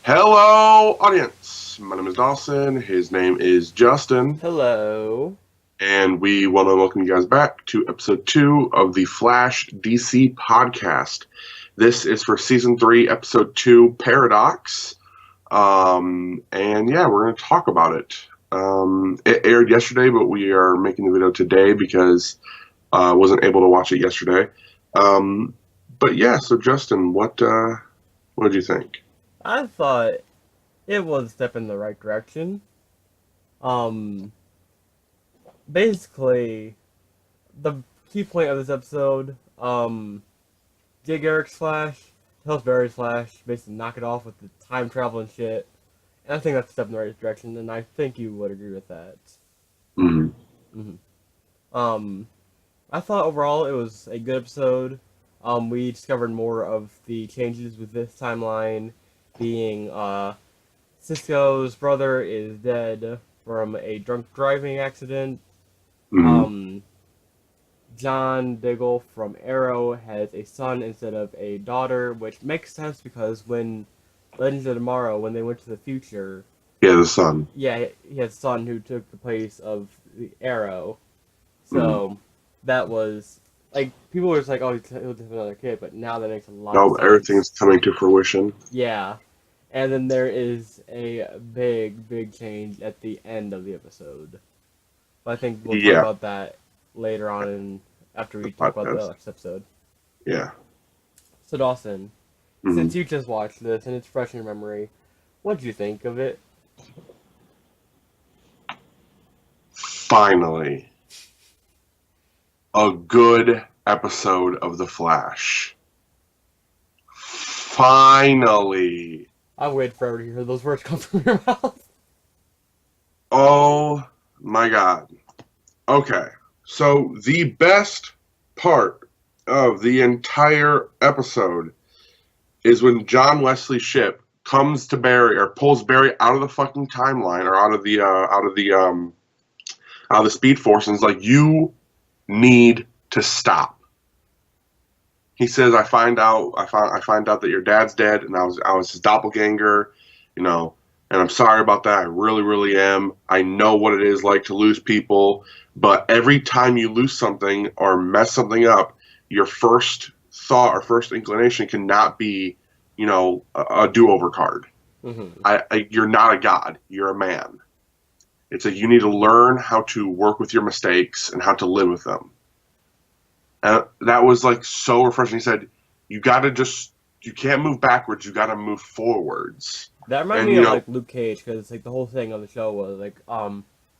Hello, audience. My name is Dawson. His name is Justin. Hello. And we want to welcome you guys back to episode 2 of the Flash DC podcast. This is for season 3, episode 2, Paradox. And yeah, we're going to talk about it. It aired yesterday, but we are making the video today because I wasn't able to watch it yesterday. But yeah, so Justin, what did you think? I thought it was a step in the right direction. Um, Basically, the key point of this episode, Jay Garrick's Flash, tells Barry's Flash, basically knock it off with the time travel and shit. And I think that's a step in the right direction, and I think you would agree with that. I thought overall it was a good episode. We discovered more of the changes with this timeline, being Cisco's brother is dead from a drunk driving accident. John Diggle from Arrow has a son instead of a daughter, which makes sense because when Legends of Tomorrow, when they went to the future, He has a son. yeah, he has a son who took the place of the Arrow. So that was like people were just like, "Oh, he'll have another kid," but now that makes a lot of sense. Everything's coming to fruition. Yeah, and then there is a big change at the end of the episode. But I think we'll talk about that later on after we talk about the next episode. Yeah. So Dawson, since you just watched this and it's fresh in your memory, what did you think of it? Finally, a good episode of The Flash. Finally. I waited forever to hear those words come from your mouth. Oh my god. Okay, so the best part of the entire episode is when John Wesley Shipp comes to Barry or pulls Barry out of the fucking timeline or out of the Speed Force and is like, "You need to stop." He says, I find out that your dad's dead, and I was his doppelganger, and I'm sorry about that. I really, really am. I know what it is like to lose people, but every time you lose something or mess something up, your first thought or first inclination cannot be, a do-over card. You're not a god. You're a man. It's like you need to learn how to work with your mistakes and how to live with them. And that was like so refreshing. He said, you can't move backwards. You got to move forwards. That reminded me of like Luke Cage, because like the whole thing on the show was like,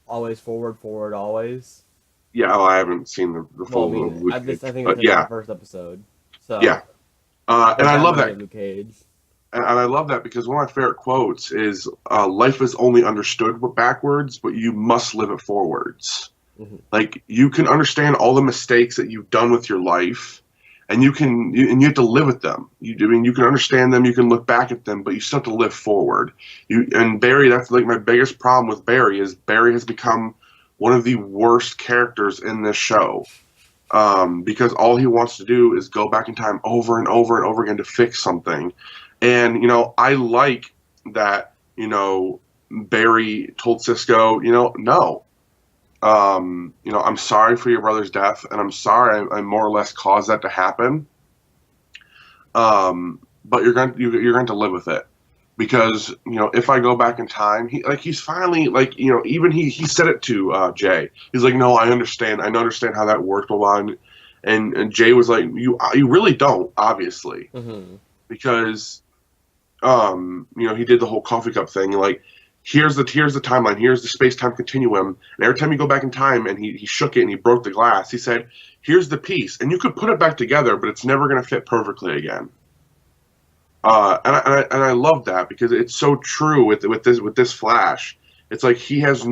always forward, always. Yeah, I haven't seen the full Luke Cage. I think it's the first episode. So yeah, and I love that. Luke Cage. And I love that because one of my favorite quotes is, life is only understood backwards, but you must live it forwards. Like, you can understand all the mistakes that you've done with your life, and you have to live with them. You can understand them, you can look back at them, but you still have to live forward. And Barry, that's like my biggest problem with Barry, is Barry has become one of the worst characters in this show. Because all he wants to do is go back in time over and over and over again to fix something. And, I like that, Barry told Cisco, no. I'm sorry for your brother's death, and I'm sorry I more or less caused that to happen. But you're going to live with it, because if I go back in time, he's finally even he said it to Jay. He's like, no, I understand how that worked, blah blah. And Jay was like, you really don't, obviously, because he did the whole coffee cup thing, like. Here's the timeline. Here's the space-time continuum. And every time you go back in time, and he shook it and he broke the glass, he said, "Here's the piece, and you could put it back together, but it's never going to fit perfectly again." And I love that, because it's so true with this Flash. It's like he has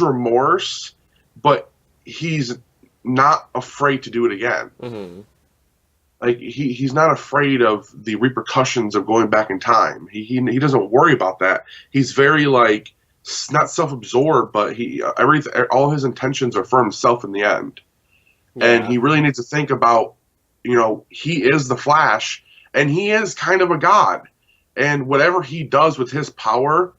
remorse, but he's not afraid to do it again. Like, he's not afraid of the repercussions of going back in time. He doesn't worry about that. He's very, like, not self-absorbed, but all his intentions are for himself in the end. Yeah. And he really needs to think about, he is the Flash, and he is kind of a god. and whatever he does with his power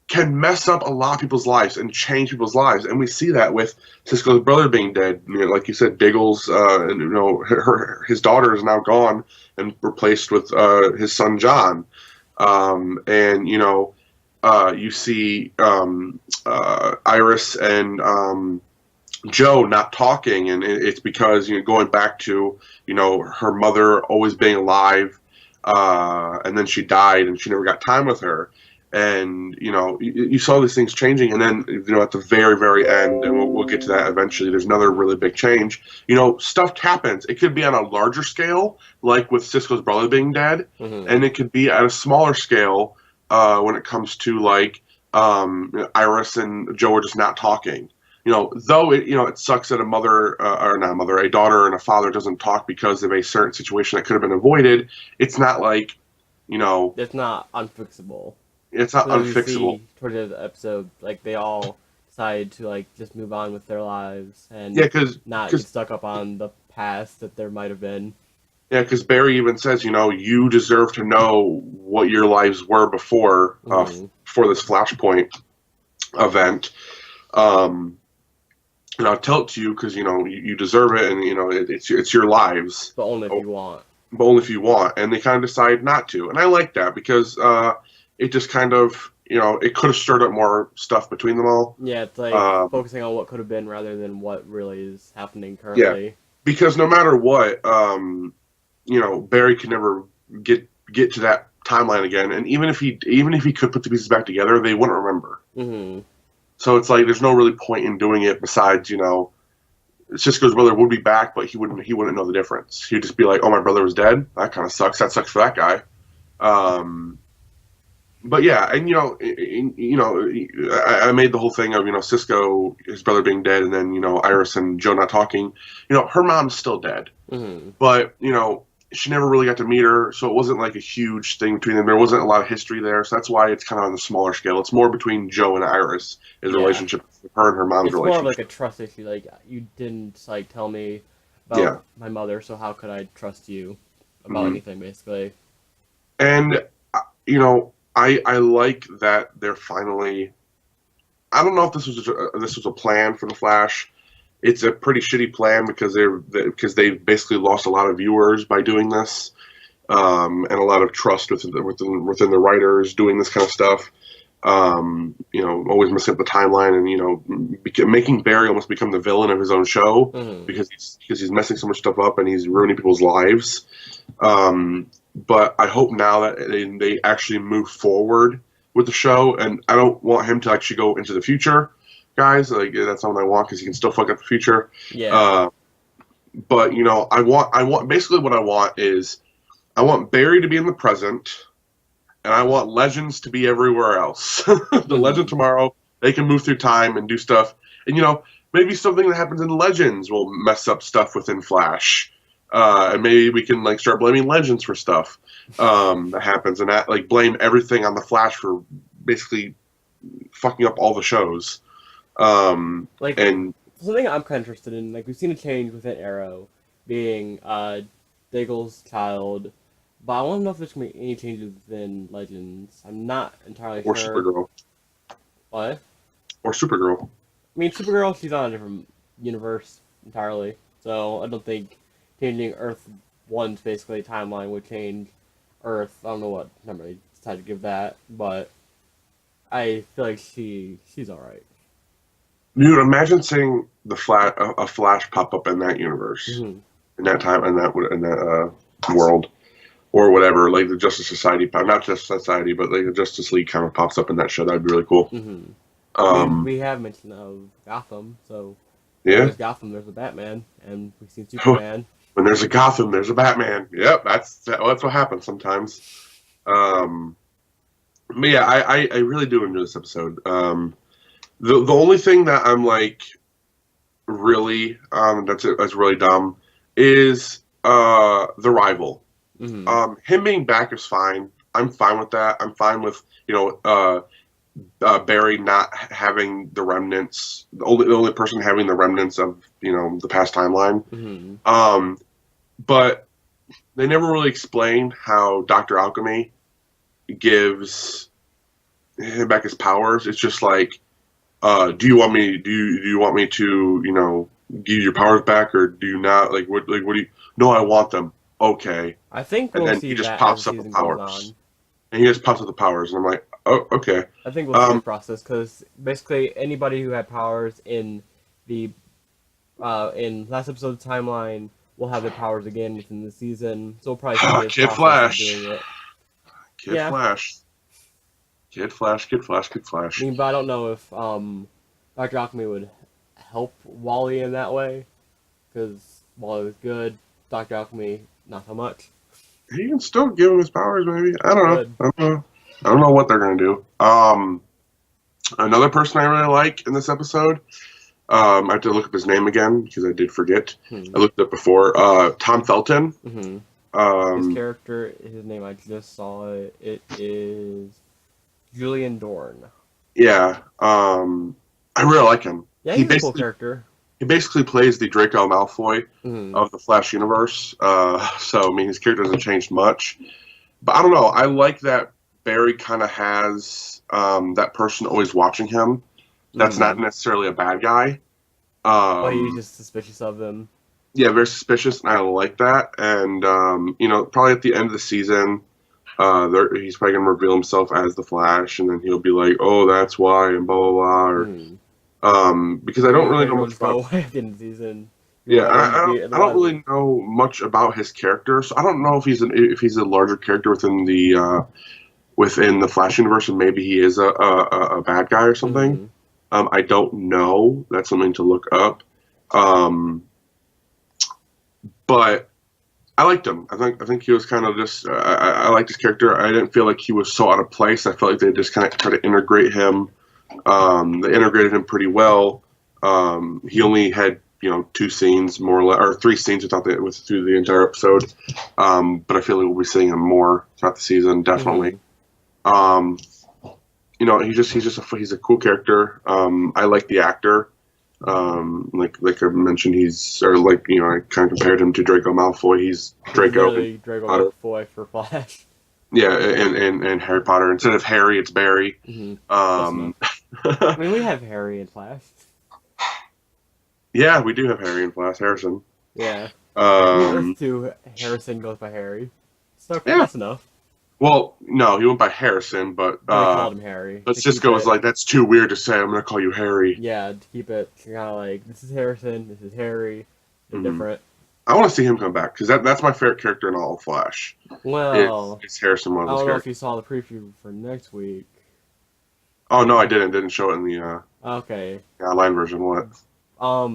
can mess up a lot of people's lives and change people's lives. And we see that with Cisco's brother being dead. You know, like you said, Diggle's, and, you know, his daughter is now gone and replaced with his son John. And you know, you see Iris and Joe not talking, and it's because, you know, going back to, you know, her mother always being alive, and then she died, and she never got time with her. And you know, you saw these things changing, and then, you know, at the very, very end, and we'll get to that eventually. There's another really big change. You know, stuff happens. It could be on a larger scale, like with Cisco's brother being dead, and it could be at a smaller scale when it comes to like Iris and Joe are just not talking. You know, though it, you know, it sucks that a mother or not a mother, a daughter and a father doesn't talk because of a certain situation that could have been avoided. It's not like, you know, it's not unfixable. It's not So unfixable. you see toward the end of the episode, like they all decide to like just move on with their lives and Yeah, because not get stuck up on the past that there might have been. Barry even says, you know, you deserve to know what your lives were before for this Flashpoint event. And I'll tell it to you because, you know, you deserve it, and, you know, it's your lives. But only if you want. But only if you want. And they kind of decide not to. And I like that because it just kind of, you know, it could have stirred up more stuff between them all. Yeah, it's like focusing on what could have been rather than what really is happening currently. Yeah, because no matter what, you know, Barry could never get to that timeline again. And even if he could put the pieces back together, they wouldn't remember. Mm-hmm. So it's like there's no really point in doing it besides, you know, Cisco's brother would be back, but he wouldn't know the difference. He'd just be like, "Oh, my brother was dead. That kind of sucks. That sucks for that guy." But yeah, and you know, I made the whole thing of, you know, Cisco, his brother being dead, and then, you know, Iris and Joe not talking. You know, her mom's still dead, but, you know, she never really got to meet her, so it wasn't like a huge thing between them. There wasn't a lot of history there, so that's why it's kind of on the smaller scale. It's more between Joe and Iris, his relationship, her and her mom's it's relationship. It's more of like a trust issue. Like, you didn't like tell me about my mother, so how could I trust you about anything, basically? And you know, I like that they're finally. I don't know if this was a plan for the Flash. It's a pretty shitty plan because they basically lost a lot of viewers by doing this, and a lot of trust within the writers doing this kind of stuff. You know, always messing up the timeline, and, you know, making Barry almost become the villain of his own show because he's messing so much stuff up and he's ruining people's lives. But I hope now that they actually move forward with the show, and I don't want him to actually go into the future, guys. Like, that's not what I want, because he can still fuck up the future. Yeah. But, you know, I want basically what I want is I want Barry to be in the present, and I want Legends to be everywhere else. The Legend tomorrow, they can move through time and do stuff, and, you know, maybe something that happens in Legends will mess up stuff within Flash. And maybe we can, like, start blaming Legends for stuff that happens, and that, like, blame everything on the Flash for basically fucking up all the shows. Like, and something I'm kind of interested in, like, we've seen a change within Arrow being Diggle's child, but I want to know if there's going to be any changes within Legends. I'm not entirely sure. Or Supergirl. What? Or Supergirl. I mean, Supergirl, she's on a different universe entirely, so I don't think changing Earth 1's basically timeline would change Earth. I don't know what number they decided to give that, but I feel like she's alright. Dude, imagine seeing a Flash pop up in that universe, in that time, in that world, or whatever. Like the Justice Society, not Justice Society, but like the Justice League kind of pops up in that show. That'd be really cool. We have mention of Gotham, so there's Gotham, there's a Batman, and we've seen Superman. When there's a Gotham, there's a Batman. Yep, that's what happens sometimes. But yeah, I really do enjoy this episode. The only thing that I'm like really that's really dumb is the rival. Him being back is fine. I'm fine with that. I'm fine with, you know, Barry not having the remnants. The only person having the remnants of, you know, the past timeline. But they never really explained how Dr. Alchemy gives him back his powers, it's just like, do you want me to, give you your powers back, or do you not? Like what do you? No, I want them. Okay, I think and we'll then see he just that as the pops up the season goes powers, on. and he just pops up the powers, and I'm like, oh, okay. I think we'll see this process because basically anybody who had powers in the in last episode's timeline will have their powers again within the season. So we'll probably see his Kid process Flash, of doing it. Kid Yeah. Flash, Kid Flash, Kid Flash, Kid I Flash. mean, but I don't know if Dr. Alchemy would help Wally in that way because Wally was good. Dr. Alchemy, not so much. He can still give him his powers, maybe. I don't know. Good. I don't know what they're gonna do. Another person I really like in this episode. I have to look up his name again because I did forget. I looked it up before. Tom Felton. His character, his name, I just saw it. It is Julian Dorn. Yeah. I really like him. Yeah, he's a cool character. He basically plays the Draco Malfoy of the Flash universe. So, I mean, his character hasn't changed much. But I don't know. I like that Barry kind of has that person always watching him. That's not necessarily a bad guy. But he's just suspicious of them. Yeah, very suspicious, and I like that. And, probably at the end of the season, he's probably going to reveal himself as the Flash, and then he'll be like, oh, that's why, and blah, blah, blah. Or, because I don't really know much about... Go away at the end of the season. Yeah, I don't really know much about his character, so I don't know if he's a larger character within the Flash universe, and maybe he is a bad guy or something. I don't know. That's something to look up. But I liked him. I think he was kind of just. I liked his character. I didn't feel like he was so out of place. I felt like they just kind of tried to integrate him. They integrated him pretty well. He only had 2 scenes more or less, or 3 scenes through the entire episode. But I feel like we'll be seeing him more throughout the season, definitely. He's a cool character. I like the actor. Like I mentioned, I kind of compared him to Draco Malfoy. He's Draco. Really Draco Malfoy for Flash. Yeah, and Harry Potter. Instead of Harry, it's Barry. I mean, we have Harry and Flash. Yeah, we do have Harry and Flash. Harrison. Yeah. Earth 2, Harrison goes by Harry. So that's enough. Well, no, he went by Harrison, but they called him Harry. But Cisco was like, "That's too weird to say. I'm gonna call you Harry." Yeah, to keep it kind of like, this is Harrison, this is Harry. They're different. I want to see him come back because that's my favorite character in all of Flash. Well, it's Harrison. One of I those don't know characters. if you saw the preview for next week. Oh no, I didn't. Didn't show it in the okay online version. What? I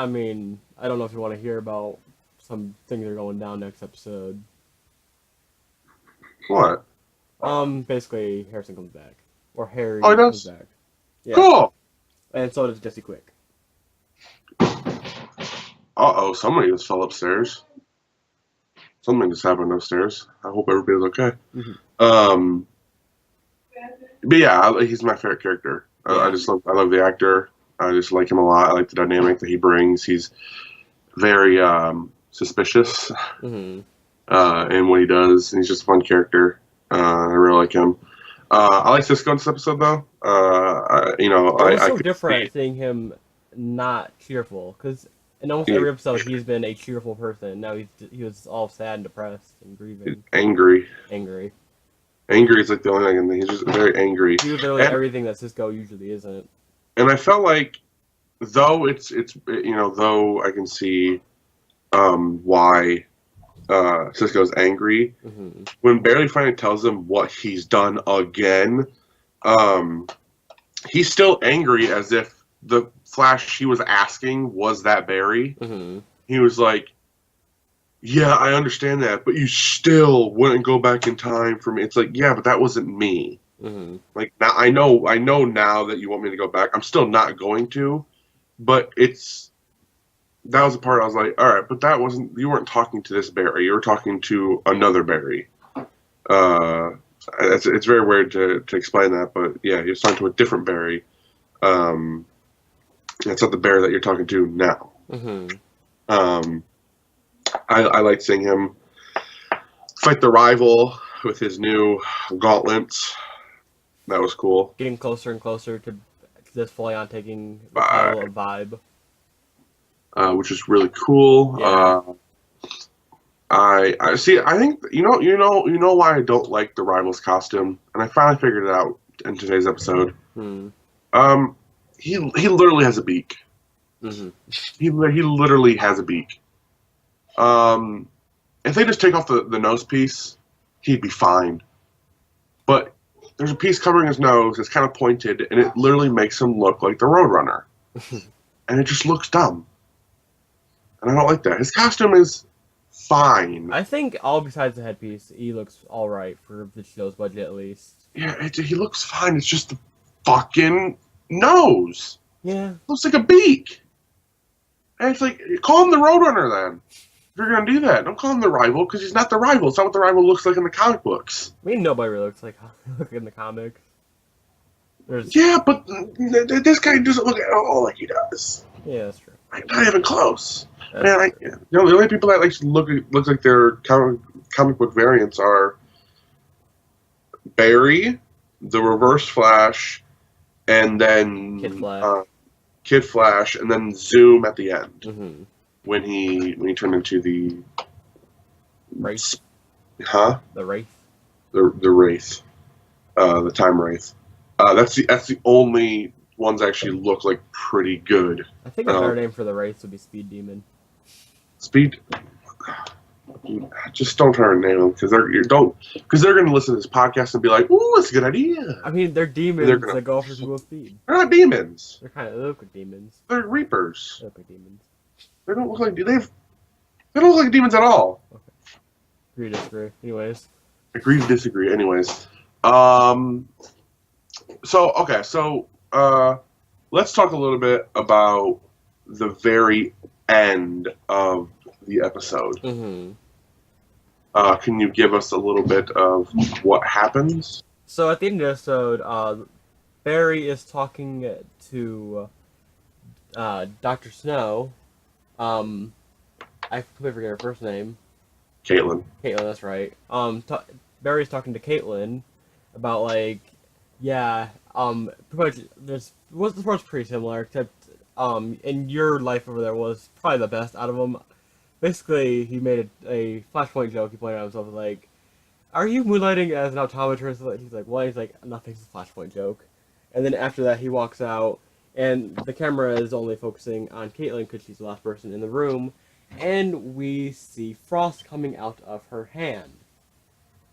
mean, I don't know if you want to hear about some things that are going down next episode. What? Basically, Harrison comes back. Or Harry comes back. Yeah. Cool! And so does Jesse Quick. Uh-oh, somebody just fell upstairs. Something just happened upstairs. I hope everybody's okay. But yeah, he's my favorite character. I love the actor. I just like him a lot. I like the dynamic that he brings. He's very suspicious in what he does. And he's just a fun character. I really like him. I like Cisco in this episode, though. It's so different seeing him not cheerful, because in almost every episode he's been a cheerful person. Now he was all sad and depressed and grieving. Angry. Angry is like the only thing. He's just very angry. He was literally everything that Cisco usually isn't. And I felt like, though though I can see why Cisco's angry, when Barry finally tells him what he's done again, he's still angry as if the Flash he was asking was that Barry. He was like, yeah, I understand that, but you still wouldn't go back in time for me. It's like, yeah, but that wasn't me. Like, now I know now that you want me to go back. I'm still not going to, but that was the part I was like, all right, but you weren't talking to this Barry. You were talking to another Barry. It's very weird to explain that, but yeah, he was talking to a different Barry. That's not the Barry that you're talking to now. I like seeing him fight the rival. with his new gauntlets. That was cool. Getting closer and closer to just fully on taking the Vibe. title of Vibe. Which is really cool. Yeah. I see. I think you know why I don't like the Rivals costume, and I finally figured it out in today's episode. He literally has a beak. Mm-hmm. He literally has a beak. If they just take off the nose piece, he'd be fine. But there's a piece covering his nose that's kind of pointed, and it literally makes him look like the Roadrunner. And it just looks dumb. And I don't like that. His costume is fine. I think all besides the headpiece, he looks all right for the show's budget at least. Yeah, he looks fine. It's just the fucking nose. Yeah. It looks like a beak. And it's like, call him the Roadrunner then. If you're going to do that, don't call him the Rival, because he's not the Rival. It's not what the Rival looks like in the comic books. I mean, nobody really looks like in the comics. Yeah, but this guy doesn't look at all like he does. Yeah, that's true. Not even close. That's Man, the only people that look like their comic book variants are Barry, the Reverse Flash, and then Kid Flash, and then Zoom at the end. Mm-hmm. When he turned into the Wraith. Huh? The Wraith. The Wraith. The Time Wraith. That's the only ones that actually look like pretty good. I think a better name for the Wraith would be Speed Demon. Speed. Just don't try to name them because they're going to listen to this podcast and be like, "Ooh, that's a good idea." I mean, they're demons that go for people with speed. They're not demons. They look like demons. They're Reapers. They look like demons. They don't look like they don't look like demons at all. Okay. Agree to disagree. Anyways. Agree to disagree. Anyways. So let's talk a little bit about the very end of the episode. Mm-hmm. Can you give us a little bit of what happens? So at the end of the episode, Barry is talking to Dr. Snow. I completely forget her first name. Caitlin, that's right. Barry's talking to Caitlin about pretty much this was pretty similar, except in your life over there was probably the best out of them. Basically, he made a Flashpoint joke. He pointed out himself like, "Are you moonlighting as an optometrist?" He's like, "What?" He's like, "Nothing's a Flashpoint joke." And then after that, he walks out, and the camera is only focusing on Caitlin because she's the last person in the room, and we see frost coming out of her hand.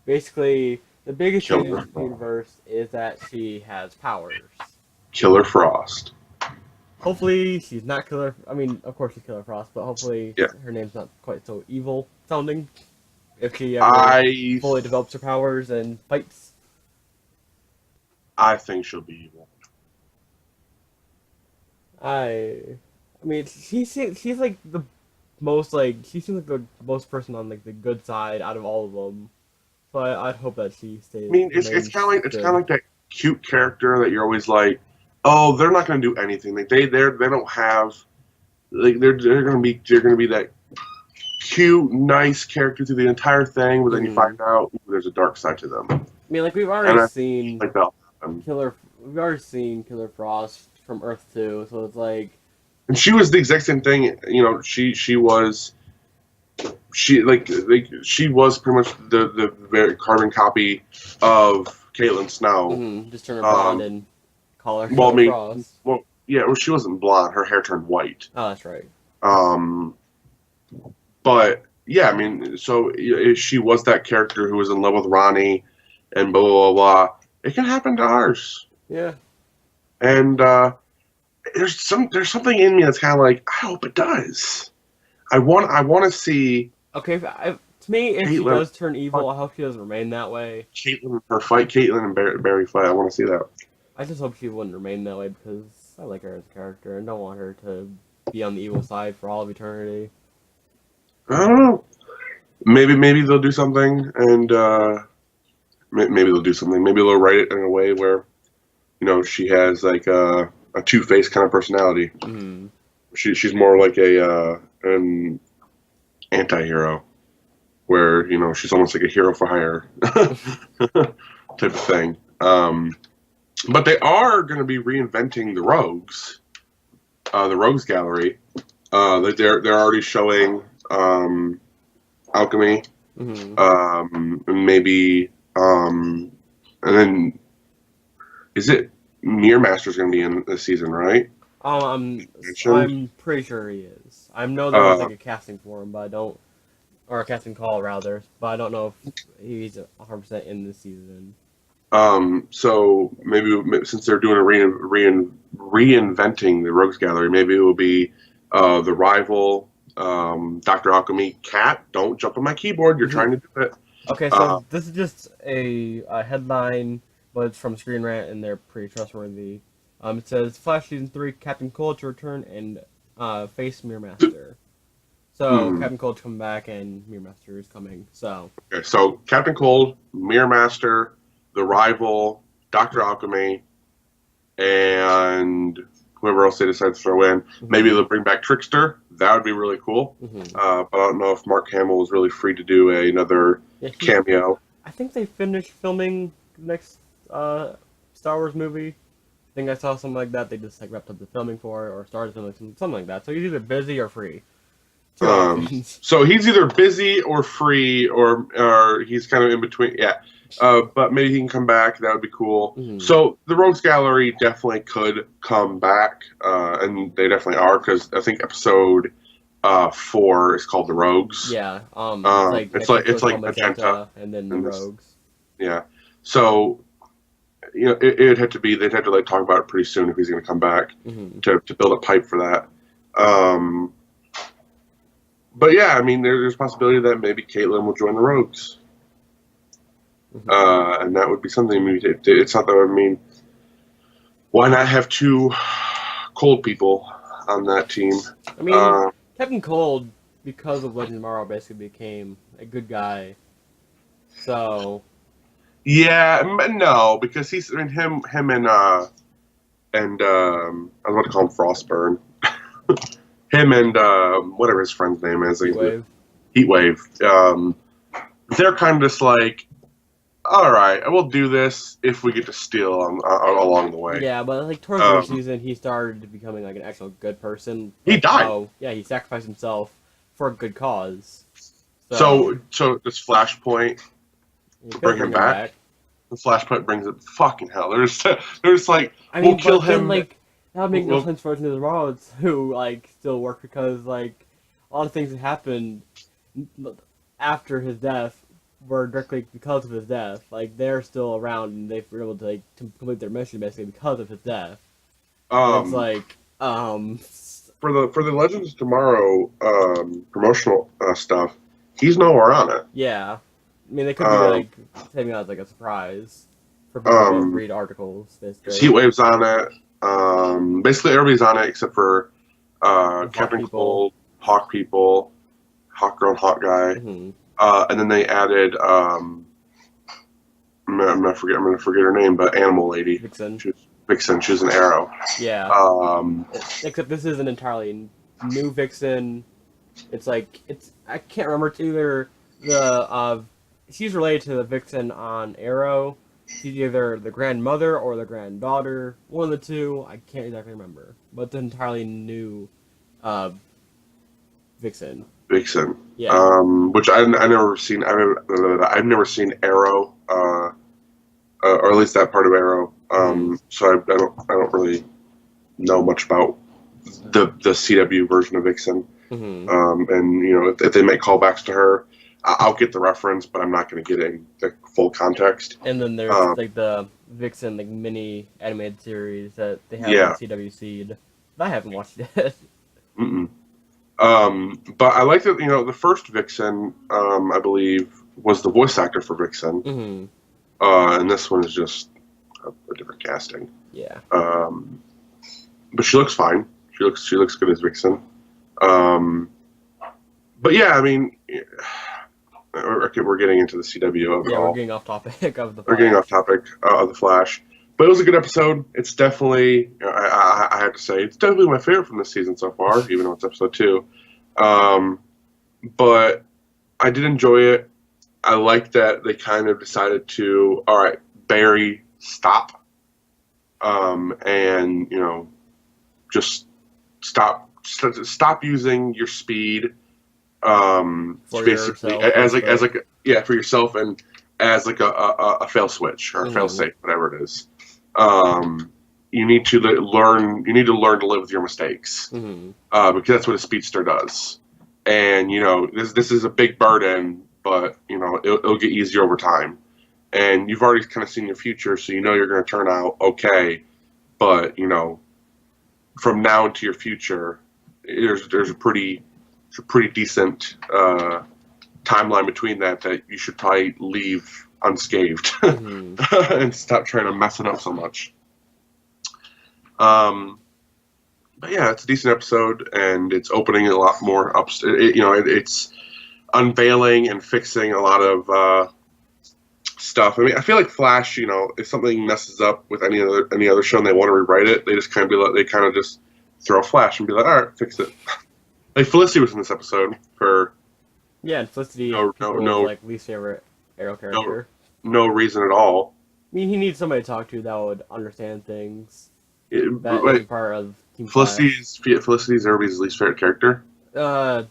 Basically, the biggest change in the universe is that she has powers. Killer Frost. Hopefully, she's not Killer... I mean, of course she's Killer Frost, but hopefully her name's not quite so evil sounding. If she ever fully develops her powers and fights. I think she'll be evil. I mean, she's like the most she seems like the most person on like the good side out of all of them. So I'd hope that she stays. I mean, it's kind of like that cute character that you're always like, oh, they're not going to do anything. Like they don't have like they're going to be that cute, nice character through the entire thing, but then you find out there's a dark side to them. I mean, like we've already seen Killer Frost from Earth 2, so it's like. And she was the exact same thing. You know, she was pretty much the very carbon copy of Caitlin Snow. Mm-hmm. Just turn her blonde and call her Frost. She wasn't blonde. Her hair turned white. Oh, that's right. But yeah, I mean, so she was that character who was in love with Ronnie, and blah blah blah. It can happen to ours. Yeah. And there's something in me that's kind of like, I hope it does. I want to see. Okay, to me, if she does turn evil, I hope she doesn't remain that way. Caitlin and Barry fight. I want to see that. I just hope she wouldn't remain that way because I like her as a character and don't want her to be on the evil side for all of eternity. I don't know. Maybe they'll do something, and maybe they'll do something. Maybe they'll write it in a way where, you know, she has like a two-faced kind of personality. Mm-hmm. She's more like an anti-hero, where she's almost like a hero for hire type of thing. But they are going to be reinventing the Rogues Gallery. They're already showing alchemy, and maybe, and then is it Mirror Master's going to be in this season, right? I'm pretty sure he is. I know there was like a casting for him, but I don't, or a casting call rather, but I don't know if he's 100% in this season. So maybe since they're doing reinventing the Rogues Gallery, maybe it will be the rival, Dr. Alchemy. Cat, don't jump on my keyboard. You're trying to do it. Okay, so this is just a headline, but it's from Screen Rant, and they're pretty trustworthy. It says Flash Season 3, Captain Cold to return and face Mirror Master. So Captain Cold's coming back, and Mirror Master is coming. So okay, so Captain Cold, Mirror Master, the rival, Dr. Alchemy, and whoever else they decide to throw in. Maybe they'll bring back Trickster. That would be really cool. But I don't know if Mark Hamill is really free to do another cameo. I think they finished filming the next Star Wars movie. I think I saw something like that. They just wrapped up the filming for it or started filming something like that. So he's either busy or free. So he's either busy or free, or he's kind of in between. Yeah. But maybe he can come back. That would be cool. So the Rogues Gallery definitely could come back, and they definitely are, because I think episode 4 is called The Rogues. Yeah. It's like Magenta and then the Rogues. Yeah. So they'd have to talk about it pretty soon if he's going to come back to build a pipe for that. But yeah, I mean, there's a possibility that maybe Caitlin will join the Rogues. And that would be something. It's not that, I mean, why not have 2 cold people on that team? I mean, Captain Cold, because of Legends of Tomorrow, basically became a good guy. So. Yeah, no, because him and I was about to call him Frostburn. Him and whatever his friend's name is, Heatwave. They're kind of just like, all right, we'll do this if we get to steal along the way. Yeah, but like towards the season, he started becoming like an actual good person. He died. Yeah, he sacrificed himself for a good cause. So this Flashpoint bring him back. The Flashpoint brings it. Fucking hell! There's like, we'll kill him. Like, that would make no sense for Legends of Tomorrow who like still work, because like a lot of things that happened after his death were directly because of his death. Like, they're still around, and they were able to complete their mission basically because of his death. It's like for the Legends of Tomorrow promotional stuff, he's nowhere on it. Yeah, I mean, they could be like taking out as like a surprise for people to read articles. Heatwave's on it. Basically everybody's on it except for Captain Cold, Hawk People, Hawk Girl, and Hawk Guy. And then they added, I'm gonna forget her name, but Animal Lady. Vixen. She was an Arrow. Yeah. Except this is an entirely new Vixen. It's like, I can't remember. It's either she's related to the Vixen on Arrow. She's either the grandmother or the granddaughter. One of the two. I can't exactly remember. But it's an entirely new Vixen. Yeah. Which I've never seen. I've never seen Arrow, or at least that part of Arrow. So I don't really know much about the CW version of Vixen. And if they make callbacks to her, I'll get the reference, but I'm not going to get the full context. And then there's like the Vixen mini animated series that they have on CW Seed. I haven't watched it. But I like that, the first Vixen, I believe, was the voice actor for Vixen. And this one is just a different casting. Yeah. But she looks fine. She looks good as Vixen. But yeah, I mean, we're getting into the CW. We're getting off topic of the Flash. We're getting off topic of the Flash. But it was a good episode. It's definitely, I have to say, it's definitely my favorite from this season so far, even though it's episode 2. But I did enjoy it. I like that they kind of decided to, all right, Barry, stop, and just stop using your speed, For basically yourself, for yourself and as like a fail switch or a fail safe, whatever it is. You need to learn. You need to learn to live with your mistakes, because that's what a speedster does. And this is a big burden, but it'll get easier over time. And you've already kind of seen your future, so you're going to turn out okay. But from now into your future, there's a pretty decent timeline between that you should probably leave unscathed and stop trying to mess it up so much. But yeah, it's a decent episode, and it's opening a lot more up. It's unveiling and fixing a lot of stuff. I mean, I feel like Flash, if something messes up with any other show and they want to rewrite it, they just kind of just throw Flash and be like, all right, fix it. Like Felicity was in this episode for and Felicity like least favorite Arrow character. No reason at all. I mean, he needs somebody to talk to that would understand things. That is part of Team Felicity's everybody's least favorite character. People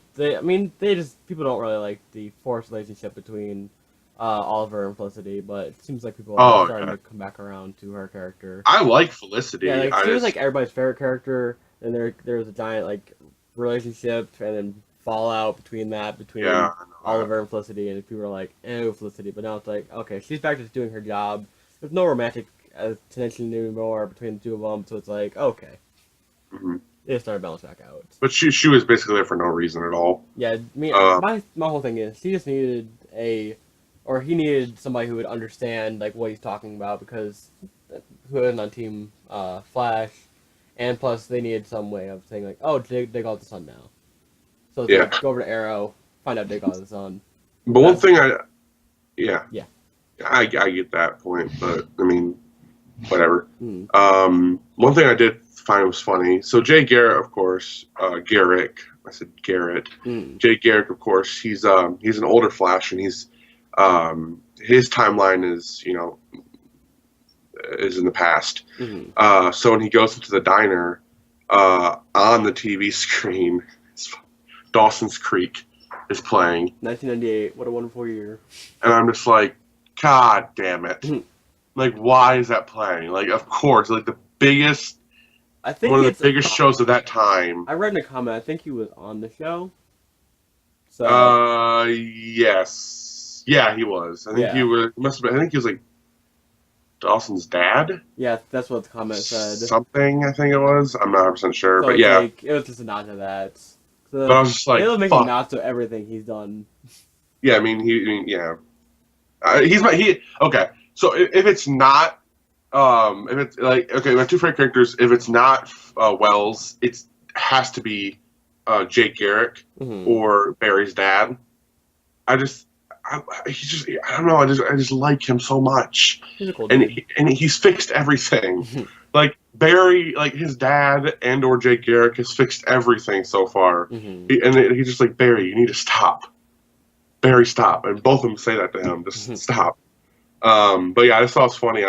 don't really like the forced relationship between Oliver and Felicity, but it seems like people are starting to come back around to her character. I like Felicity. Yeah, she was like everybody's favorite character, and there's a giant like relationship and then fallout between Oliver and Felicity, and people are like, ew, Felicity, but now it's like, okay, she's back to just doing her job. There's no romantic tension anymore between the two of them, so it's like, okay. They just started to balance back out. But she was basically there for no reason at all. Yeah, my whole thing is, she just needed he needed somebody who would understand like what he's talking about, because who isn't on Team Flash, and plus they needed some way of saying like, oh, they got the sun now. So it's like, go over to Arrow, find out they got the sun. But one thing I get that point, but I mean, whatever. One thing I did find was funny. So Jay Garrick, of course, Garrick. I said Garrett. Jay Garrick, of course, he's an older Flash, and he's his timeline is is in the past. So when he goes into the diner, on the TV screen, Dawson's Creek is playing. 1998. What a wonderful year. And I'm just like, God damn it. Like, why is that playing? Like, of course, like the biggest, one of the biggest shows of that time. I read in a comment, I think he was on the show. So. Yes. Yeah, he was. I think he must have been, I think he was like Dawson's dad? Yeah, that's what the comment said. Something, I think it was. I'm not 100% sure, so but yeah. Like, it was just a nod to that. So but I was just like, they were making nods to everything he's done. Yeah, I mean, okay. So if it's not, if it's like, okay, my two favorite characters, if it's not Wells, it has to be Jake Garrick or Barry's dad. I don't know. I just like him so much, and he's fixed everything. Like Barry, like his dad and or Jake Garrick has fixed everything so far, and he's just like, Barry, you need to stop. Barry, stop, and both of them say that to him, just stop. But yeah, I just thought it was funny.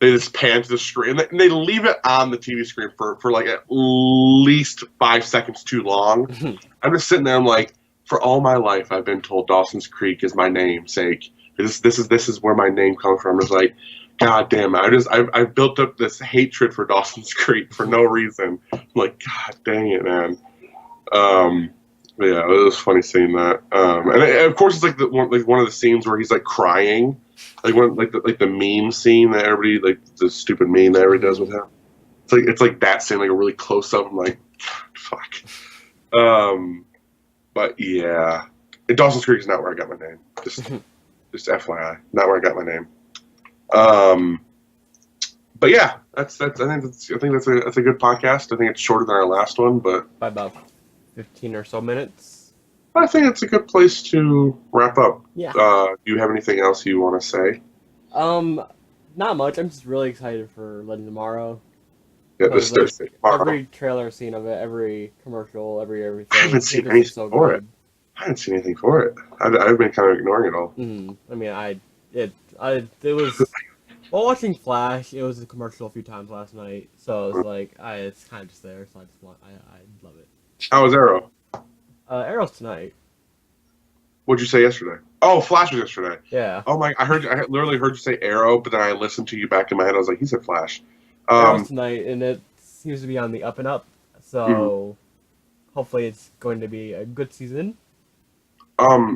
They just pan to the screen and they leave it on the TV screen for like at least 5 seconds too long. I'm just sitting there. I'm like, for all my life, I've been told Dawson's Creek is my namesake. This is where my name comes from. It's like, God damn it! I've built up this hatred for Dawson's Creek for no reason. I'm like, God dang it, man. Yeah, it was funny seeing that. And of course, it's like one of the scenes where he's like crying, like the meme scene that everybody, like the stupid meme that everybody does with him. It's like that scene, like a really close up. I'm like, fuck. But yeah, Dawson's Creek is not where I got my name. Just FYI, not where I got my name. But yeah, I think that's a good podcast. I think it's shorter than our last one, but by about 15 or so minutes. I think it's a good place to wrap up. Yeah. Do you have anything else you want to say? Not much. I'm just really excited for Legend Tomorrow. Yeah, this Thursday. Every trailer scene of it, every commercial, everything. I haven't seen anything for it. I haven't seen anything for it. I've been kind of ignoring it all. I mean, it was while watching Flash. It was a commercial a few times last night, so it's like it's kind of just there. So I love it. How was Arrow? Arrow's tonight. What'd you say yesterday? Oh, Flash was yesterday. Yeah, Oh my! I literally heard you say Arrow, but then I listened to you back in my head. I was like, he said Flash. Arrow's tonight, and it seems to be on the up and up. So hopefully, it's going to be a good season.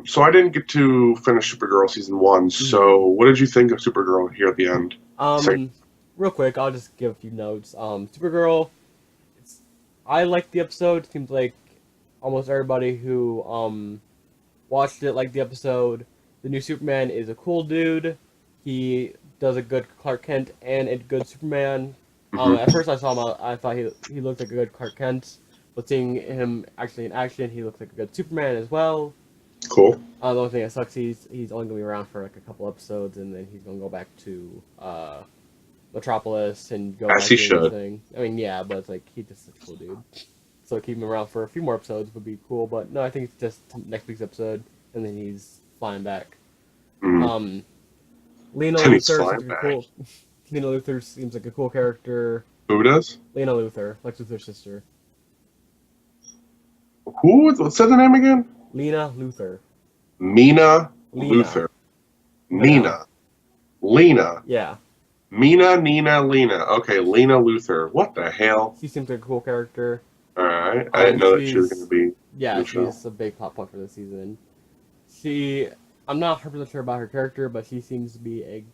So I didn't get to finish Supergirl season 1. So what did you think of Supergirl here at the end? Real quick, I'll just give a few notes. Supergirl, I liked the episode. Seems like almost everybody who watched it liked the episode. The new Superman is a cool dude. He does a good Clark Kent and a good Superman. At first I saw him, I thought he looked like a good Clark Kent, but seeing him actually in action, he looks like a good Superman as well. Cool. The only thing that sucks, he's only gonna be around for like a couple episodes, and then he's gonna go back to Metropolis and go As back he to should. thing. I mean, yeah, but it's like he's just such a cool dude. So keeping him around for a few more episodes would be cool. But no, I think it's just next week's episode, and then he's flying back. Mm. Lena And he's Luthor flying seems like a cool. Lena Luthor seems like a cool character. Who does? Lena Luthor, Lex Luthor's sister. Who? Let's say the name again. Lena Luthor. Mina Lena. Luther. Nina. Lena. Yeah. Nina, Lena. Okay, Lena Luthor. What the hell? She seems like a cool character. Alright. I didn't know that she was going to be. Yeah, show. she's a big plot point for this season. I'm not 100% sure about her character, but she seems to be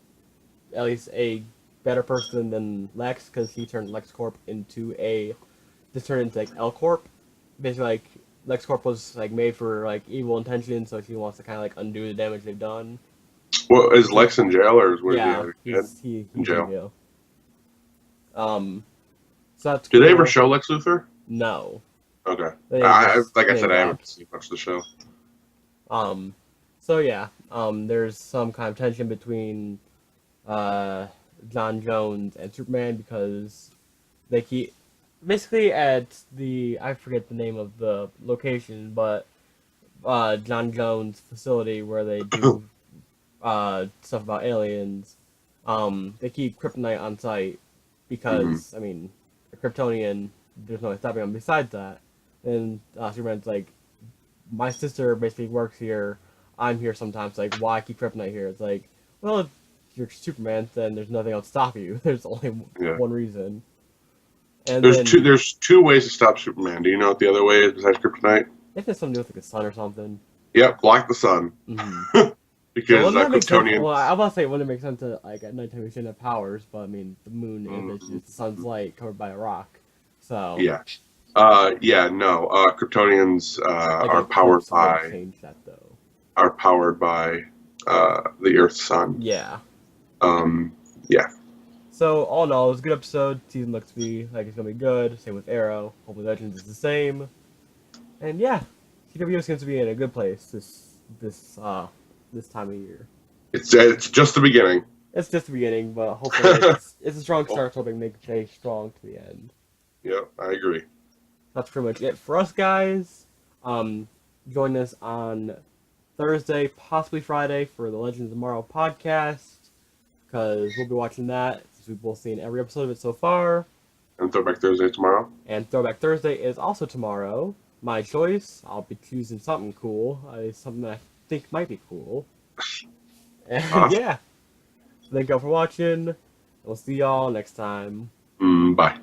at least a better person than Lex, because he turned LexCorp into like L-Corp. Basically, like, LexCorp was like made for like evil intentions, so she wants to kind of like undo the damage they've done. Well, is Lex in jail, or is where Yeah, he's he's in jail? So that's Did cool. they ever show Lex Luthor? No. Okay. They Like I just said, I made haven't Lex. seen much of the show. So yeah, there's some kind of tension between John Jones and Superman, because they keep basically at I forget the name of the location, but John Jones' facility where they do stuff about aliens. They keep kryptonite on site because I mean, a Kryptonian, there's no stopping them. Besides that, then Superman's like, my sister basically works here. I'm here sometimes. Like, why keep kryptonite here? It's like, well, if you're Superman, then there's nothing else to stop you. There's only one reason. And there's two ways to stop Superman. Do you know what the other way is besides kryptonite? It has something to do with like the sun or something. Yep, block the sun. Because Kryptonians. Well, I was about to say it wouldn't make sense to like at nighttime we shouldn't have powers, but I mean the moon is just the sun's light covered by a rock. So yeah. Kryptonians are powered by. Change that though. Are powered by the Earth's sun. Yeah. Yeah. So all in all, it was a good episode. Season looks to be like it's gonna be good. Same with Arrow. Hopefully Legends is the same. And yeah, CW seems to be in a good place this time of year. It's just the beginning. It's just the beginning, but hopefully it's a strong start. Hoping they can stay strong to the end. Yep, I agree. That's pretty much it for us, guys. Join us on Thursday, possibly Friday, for the Legends of Tomorrow podcast, because we'll be watching that since we've both seen every episode of it so far. And Throwback Thursday tomorrow. And Throwback Thursday is also tomorrow. My choice. I'll be choosing something cool. Something that I think might be cool. And yeah. Thank y'all for watching. We'll see y'all next time. Bye.